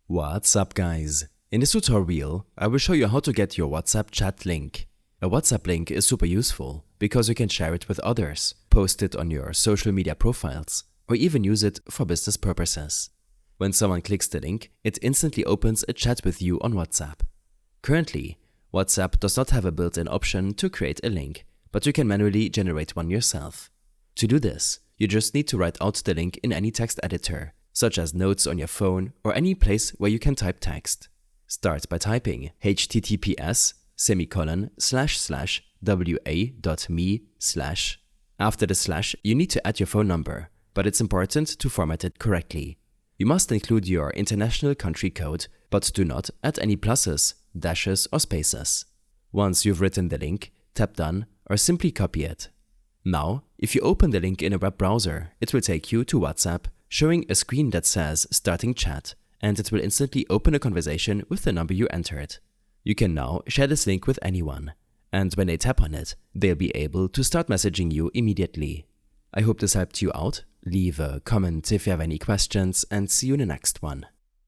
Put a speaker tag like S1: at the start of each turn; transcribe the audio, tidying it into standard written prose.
S1: What's up, guys? In this tutorial, I will show you how to get your WhatsApp chat link. A WhatsApp link is super useful because you can share it with others, post it on your social media profiles, or even use it for business purposes. When someone clicks the link, it instantly opens a chat with you on WhatsApp. Currently, WhatsApp does not have a built-in option to create a link, but you can manually generate one yourself. To do this, you just need to write out the link in any text editor, such as Notes on your phone or any place where you can type text. Start by typing https://wa.me/. After the slash, you need to add your phone number, but it's important to format it correctly. You must include your international country code, but do not add any pluses, dashes or spaces. Once you've written the link, tap Done or simply copy it. Now, if you open the link in a web browser, it will take you to WhatsApp, showing a screen that says Starting Chat, and it will instantly open a conversation with the number you entered. You can now share this link with anyone, and when they tap on it, they'll be able to start messaging you immediately. I hope this helped you out. Leave a comment if you have any questions, and see you in the next one.